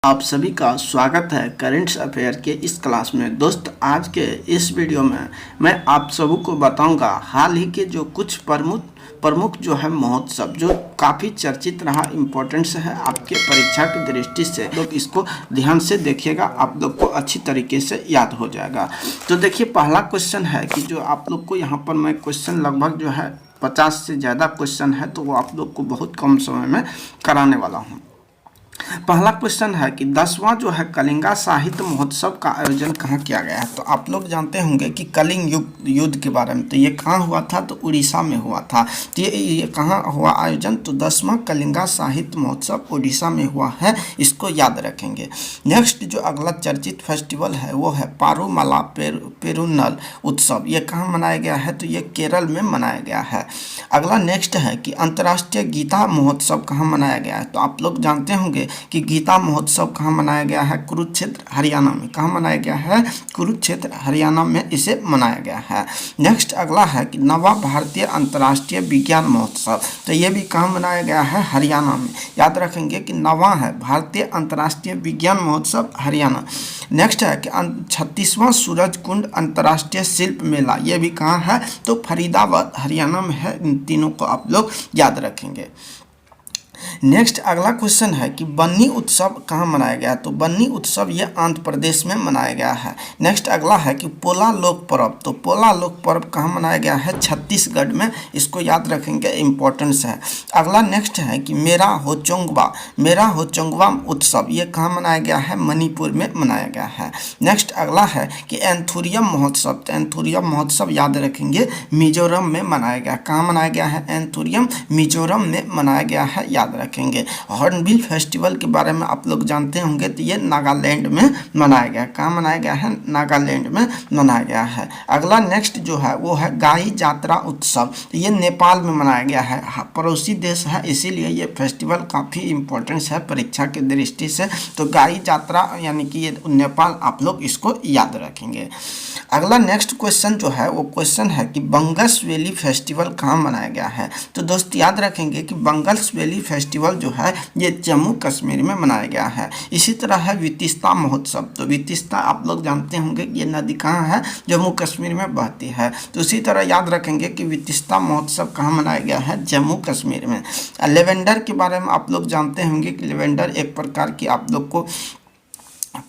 आप सभी का स्वागत है करेंट्स अफेयर के इस क्लास में। दोस्त, आज के इस वीडियो में मैं आप सबों को बताऊंगा हाल ही के जो कुछ प्रमुख जो है महोत्सव जो काफ़ी चर्चित रहा, इम्पोर्टेंस है आपके परीक्षा की दृष्टि से। लोग इसको ध्यान से देखिएगा, आप लोग को अच्छी तरीके से याद हो जाएगा। तो देखिए, पहला क्वेश्चन है कि जो आप लोग को यहाँ पर मैं क्वेश्चन लगभग जो है 50 से ज़्यादा क्वेश्चन है, तो वो आप लोग को बहुत कम समय में कराने वाला हूँ। पहला क्वेश्चन है कि 10वां जो है कलिंगा साहित्य महोत्सव का आयोजन कहाँ किया गया है। तो आप लोग जानते होंगे कि कलिंग युद्ध के बारे में, तो ये कहाँ हुआ था, तो उड़ीसा में हुआ था। तो ये कहाँ हुआ आयोजन, तो 10वां कलिंगा साहित्य महोत्सव उड़ीसा में हुआ है, इसको याद रखेंगे। नेक्स्ट जो अगला चर्चित फेस्टिवल है वो है पारूमला पेरुन्नल उत्सव। ये कहाँ मनाया गया है, तो ये केरल में मनाया गया है। अगला नेक्स्ट है कि अंतर्राष्ट्रीय गीता महोत्सव कहाँ मनाया गया है। तो आप लोग जानते होंगे कि गीता महोत्सव कहाँ मनाया गया है, कुरुक्षेत्र हरियाणा में। कहाँ मनाया गया है, कुरुक्षेत्र हरियाणा में इसे मनाया गया है। नेक्स्ट अगला है कि नवा भारतीय अंतर्राष्ट्रीय विज्ञान महोत्सव, तो ये भी कहाँ मनाया गया है, हरियाणा में। याद रखेंगे कि नवा है भारतीय अंतर्राष्ट्रीय विज्ञान महोत्सव हरियाणा। नेक्स्ट है कि 36वां सूरजकुंड अंतर्राष्ट्रीय शिल्प मेला, ये भी कहाँ है, तो फरीदाबाद हरियाणा में है। इन तीनों को आप लोग याद रखेंगे। नेक्स्ट अगला क्वेश्चन है कि बन्नी उत्सव कहाँ मनाया गया, तो बन्नी उत्सव ये आंध्र प्रदेश में मनाया गया है। नेक्स्ट अगला है कि पोला लोक पर्व, तो पोला लोक पर्व कहाँ मनाया गया है, छत्तीसगढ़ में। इसको याद रखेंगे, इम्पोर्टेंस है। अगला नेक्स्ट है कि मेरा होचोंगवा उत्सव, ये कहाँ मनाया गया है, मणिपुर में मनाया गया है। नेक्स्ट अगला है कि एंथुरियम महोत्सव, तो एंथुरियम महोत्सव याद रखेंगे मिजोरम में मनाया गया। कहाँ मनाया गया है, एंथुरियम मिजोरम में मनाया गया है, याद रखेंगे। हॉर्नबिल फेस्टिवल के बारे में आप लोग जानते होंगे, तो ये नागालैंड में मनाया गया। कहाँ मनाया गया है, नागालैंड में मनाया गया है। अगला नेक्स्ट जो है वो है गाई जात्रा उत्सव, तो ये नेपाल में मनाया गया है, पड़ोसी देश है, इसीलिए ये फेस्टिवल काफ़ी इम्पोर्टेंस है परीक्षा की दृष्टि से। तो गाई जात्रा यानी कि ये नेपाल, आप लोग इसको याद रखेंगे। अगला नेक्स्ट क्वेश्चन जो है वो क्वेश्चन है कि बंगस वैली फेस्टिवल कहाँ मनाया गया है। तो दोस्त याद रखेंगे कि बंगस वैली फेस्टिवल जो है ये जम्मू कश्मीर में मनाया गया है। इसी तरह है वितिस्ता महोत्सव, तो वितिस्ता आप लोग जानते होंगे कि ये नदी कहाँ है, जम्मू कश्मीर में बहती है। तो इसी तरह याद रखेंगे कि वितिस्ता महोत्सव कहाँ मनाया गया है, जम्मू कश्मीर में। लेवेंडर के बारे में आप लोग जानते होंगे कि लेवेंडर एक प्रकार की आप लोग को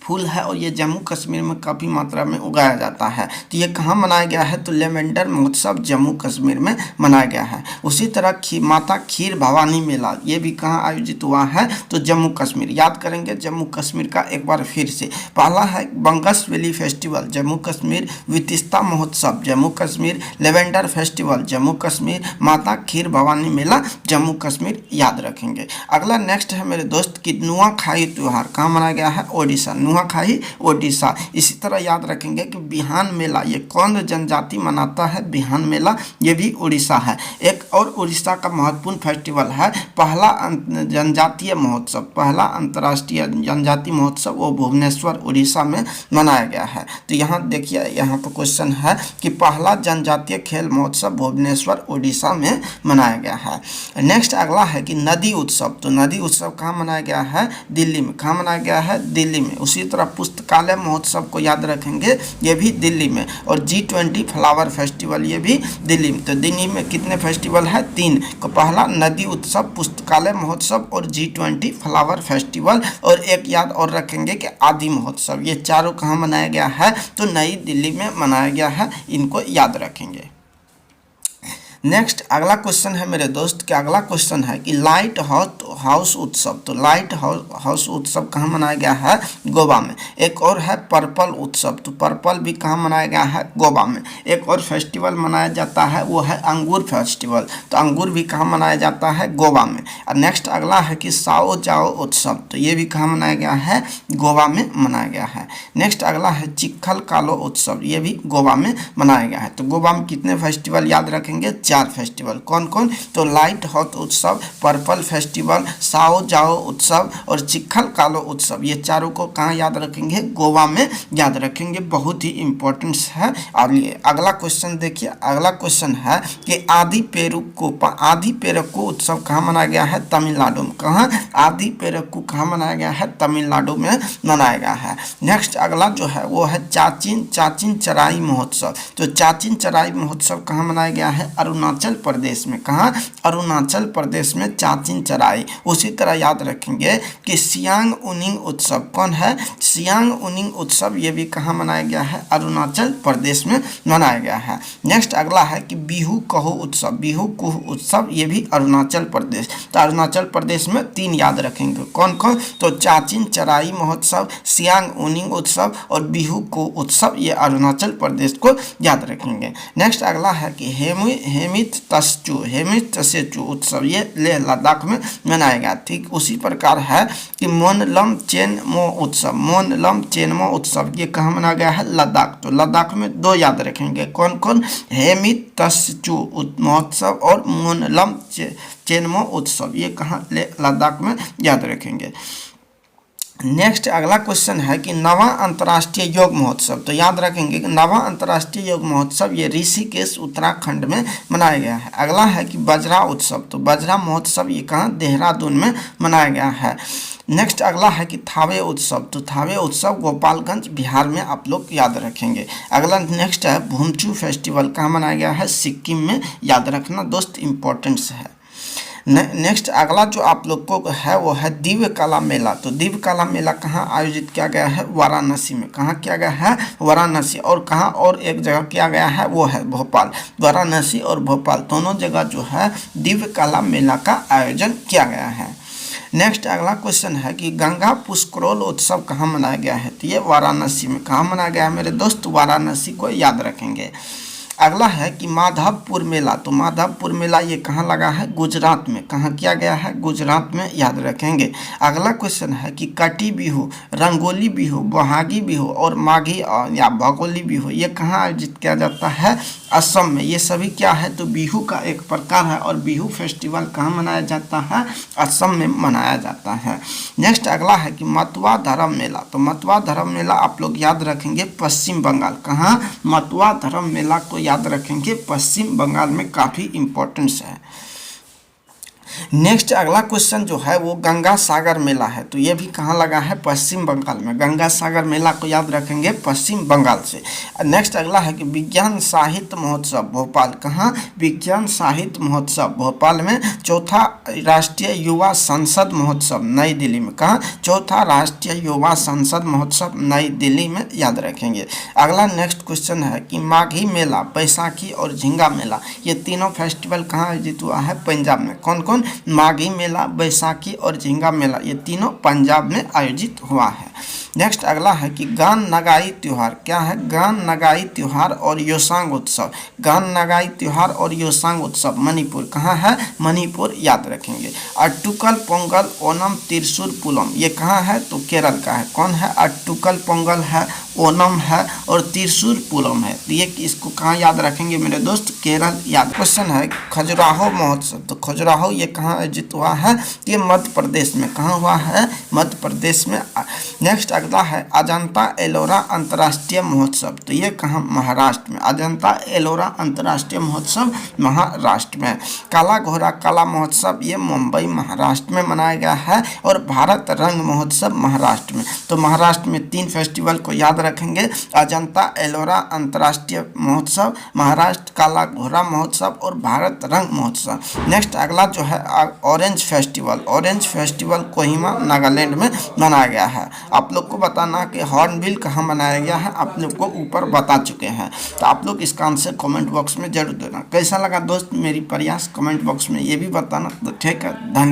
फूल है और ये जम्मू कश्मीर में काफ़ी मात्रा में उगाया जाता है। तो ये कहाँ मनाया गया है, तो लेवेंडर महोत्सव जम्मू कश्मीर में मनाया गया है। उसी तरह माता खीर भवानी मेला, ये भी कहाँ आयोजित हुआ है, तो जम्मू कश्मीर। याद करेंगे जम्मू कश्मीर का एक बार फिर से। पहला है बंगस वैली फेस्टिवल जम्मू कश्मीर, वितिस्ता महोत्सव जम्मू कश्मीर, लेवेंडर फेस्टिवल जम्मू कश्मीर, माता खीर भवानी मेला जम्मू कश्मीर, याद रखेंगे। अगला नेक्स्ट है मेरे दोस्त कि नुआखाई त्यौहार कहाँ मनाया गया है, ओडिशा। नुआखाई ओडिशा। इसी तरह याद रखेंगे कि बिहान मेला, ये कौन जनजाति मनाता है, बिहान मेला, ये भी उड़ीसा है। एक और उड़ीसा का महत्वपूर्ण फेस्टिवल है पहला जनजातीय महोत्सव, पहला अंतर्राष्ट्रीय जनजाति महोत्सव, वो भुवनेश्वर उड़ीसा में मनाया गया है। तो यहाँ देखिए, यहाँ पर क्वेश्चन है कि पहला जनजातीय खेल महोत्सव भुवनेश्वर उड़ीसा में मनाया गया है। नेक्स्ट अगला है कि नदी उत्सव, तो नदी उत्सव कहाँ मनाया गया है, दिल्ली में। कहाँ मनाया गया है, दिल्ली में। उसी तरह पुस्तकालय महोत्सव को याद रखेंगे, ये भी दिल्ली में। और G20 फ्लावर फेस्टिवल, ये भी दिल्ली में। तो दिल्ली में कितने फेस्टिवल है, 3 को, पहला नदी उत्सव, पुस्तकालय महोत्सव और G20 फ्लावर फेस्टिवल। और एक याद और रखेंगे कि आदि महोत्सव, ये चारों कहाँ मनाया गया है, तो नई दिल्ली में मनाया गया है, इनको याद रखेंगे। नेक्स्ट अगला क्वेश्चन है मेरे दोस्त कि अगला क्वेश्चन है कि लाइट हाउस उत्सव, तो लाइट हाउस उत्सव कहाँ मनाया गया है, गोवा में। एक और है पर्पल उत्सव, तो पर्पल भी कहाँ मनाया गया है, गोवा में। एक और फेस्टिवल मनाया जाता है वो है अंगूर फेस्टिवल, तो अंगूर भी कहाँ मनाया जाता है, गोवा में। और नेक्स्ट अगला है कि साओ जाओ उत्सव, तो ये भी कहाँ मनाया गया है, गोवा में मनाया गया है। नेक्स्ट अगला है चिक्खल कालो उत्सव, ये भी गोवा में मनाया गया है। तो गोवा में कितने फेस्टिवल याद रखेंगे, 4 फेस्टिवल। कौन कौन? तो लाइट हाउस उत्सव, पर्पल फेस्टिवल, साओ जाओ उत्सव और चिखल कालो उत्सव। ये चारों को कहाँ याद रखेंगे? गोवा में याद रखेंगे। बहुत ही इंपॉर्टेंट है। और ये अगला क्वेश्चन देखिए, अगला क्वेश्चन है कि आदि पेरुक्कू उत्सव कहाँ मनाया गया है? तमिलनाडु में। कहाँ? आदि पेरुक्कू कहाँ मनाया गया है? तमिलनाडु में मनाया गया है। नेक्स्ट अगला जो है वो है चाचिन चराई महोत्सव। तो चाचिन चराई महोत्सव कहाँ मनाया गया है? अरुणाचल प्रदेश में। कहाँ? अरुणाचल प्रदेश में चाचिन चराई। उसी तरह याद रखेंगे कि सियांग उनिंग उत्सव। कौन है? सियांग उनिंग उत्सव। ये भी कहाँ मनाया गया है? अरुणाचल प्रदेश में मनाया गया है। नेक्स्ट अगला है कि बिहू कहू उत्सव, बिहू कुह उत्सव, ये भी अरुणाचल प्रदेश। तो अरुणाचल प्रदेश में 3 याद रखेंगे। कौन कौन? तो चाचिन चराई महोत्सव, सियांग उनिंग उत्सव और बिहू कुह उत्सव, ये अरुणाचल प्रदेश को याद रखेंगे। नेक्स्ट अगला है कि हेमित तसेचु उत्सव, ये लेह लद्दाख में मनाया गया। ठीक उसी प्रकार है कि मोनलम चेनमो उत्सव, ये कहाँ मनाया गया है? लद्दाख। तो लद्दाख में 2 याद रखेंगे। कौन कौन? हेमित तसेचु महोत्सव और मोनलम चेनमो उत्सव, ये कहाँ? लद्दाख में याद रखेंगे। नेक्स्ट अगला क्वेश्चन है कि नवा अंतर्राष्ट्रीय योग महोत्सव। तो याद रखेंगे कि नवा अंतर्राष्ट्रीय योग महोत्सव ये ऋषिकेश उत्तराखंड में मनाया गया है। अगला है कि बजरा उत्सव। तो बजरा महोत्सव ये कहाँ? देहरादून में मनाया गया है। नेक्स्ट अगला है कि थावे उत्सव। तो थावे उत्सव गोपालगंज बिहार में आप लोग याद रखेंगे। अगला नेक्स्ट है भूमचू फेस्टिवल, कहाँ मनाया गया है? सिक्किम में। याद रखना दोस्त, इंपॉर्टेंस है। नेक्स्ट अगला जो आप लोग को है वो है दिव्य कला मेला। तो दिव्य कला मेला कहाँ आयोजित किया गया है? वाराणसी में। कहाँ किया गया है? वाराणसी। और कहाँ और एक जगह किया गया है वो है भोपाल। वाराणसी और भोपाल दोनों जगह जो है दिव्य कला मेला का आयोजन किया गया है। नेक्स्ट अगला क्वेश्चन है कि गंगा पुष्करोल उत्सव कहाँ मनाया गया है? तो ये वाराणसी में। कहाँ मनाया गया है मेरे दोस्त? वाराणसी को याद रखेंगे। अगला है कि माधवपुर मेला। तो माधवपुर मेला ये कहाँ लगा है? गुजरात में। कहाँ किया गया है? गुजरात में। याद रखेंगे। अगला क्वेश्चन है कि कटी बिहू, रंगोली बिहू, बोहागी बिहू और माघी या भगोली बिहू, ये कहाँ आयोजित किया जाता है? असम में। ये सभी क्या है? तो बिहू का एक प्रकार है और बिहू फेस्टिवल कहाँ मनाया जाता है? असम में मनाया जाता है। नेक्स्ट अगला है कि मतवा धर्म मेला। तो मतवा धर्म मेला आप लोग याद रखेंगे पश्चिम बंगाल। कहाँ? मतवा धर्म मेला को याद रखेंगे पश्चिम बंगाल में। काफ़ी इंपॉर्टेंस है। नेक्स्ट अगला क्वेश्चन जो है वो गंगा सागर मेला है। तो ये भी कहाँ लगा है? पश्चिम बंगाल में। गंगा सागर मेला को याद रखेंगे पश्चिम बंगाल से। नेक्स्ट अगला है कि विज्ञान साहित्य महोत्सव भोपाल। कहाँ? विज्ञान साहित्य महोत्सव भोपाल में। चौथा राष्ट्रीय युवा संसद महोत्सव नई दिल्ली में। कहाँ? चौथा राष्ट्रीय युवा संसद महोत्सव नई दिल्ली में। याद रखेंगे। अगला नेक्स्ट क्वेश्चन है कि माघी मेला, बैसाखी और झिंगा मेला, ये तीनों फेस्टिवल कहाँ आयोजित हुआ है? पंजाब में। कौन कौन? माघी मेला, बैसाखी और झिंगा मेला, ये तीनों पंजाब में आयोजित हुआ है। नेक्स्ट अगला है कि गान नगाई त्योहार। क्या है? गान नगाई त्योहार और योसांग उत्सव। गान नगाई त्योहार और योसांग उत्सव मणिपुर। कहाँ है? मणिपुर। याद रखेंगे। अट्टुकल पोंगल, ओनम, त्रिशूर पुलम, ये कहाँ है? तो केरल का है। कौन है? अट्टुकल पोंगल है, ओनम है और त्रिशूर पुलम है। तो ये इसको कहाँ याद रखेंगे मेरे दोस्त? केरल। याद। क्वेश्चन है खजुराहो महोत्सव। तो खजुराहो ये कहाँ आयोजित हुआ है? ये मध्य प्रदेश में। कहाँ हुआ है? मध्य प्रदेश में। नेक्स्ट अगला है अजंता एलोरा अंतर्राष्ट्रीय महोत्सव। तो ये कहाँ? महाराष्ट्र में। अजंता एलोरा अंतर्राष्ट्रीय महोत्सव महाराष्ट्र में। काला घोड़ा कला महोत्सव ये मुंबई महाराष्ट्र में मनाया गया है। और भारत रंग महोत्सव महाराष्ट्र में। तो महाराष्ट्र में 3 फेस्टिवल को याद रखेंगे। अजंता एलोरा अंतर्राष्ट्रीय महोत्सव, महाराष्ट्र काला घोड़ा महोत्सव और भारत रंग महोत्सव। नेक्स्ट अगला जो है orange festival. Orange festival Kohima Nagaland में मनाया गया है। आप लोग को बताना कि हॉर्नबिल कहाँ मनाया गया है, आप लोग को ऊपर बता चुके हैं। तो आप लोग इसका आंसर कमेंट बॉक्स में जरूर देना। कैसा लगा दोस्त मेरी प्रयास? कमेंट बॉक्स में ये भी बताना। तो ठीक है, धन्यवाद।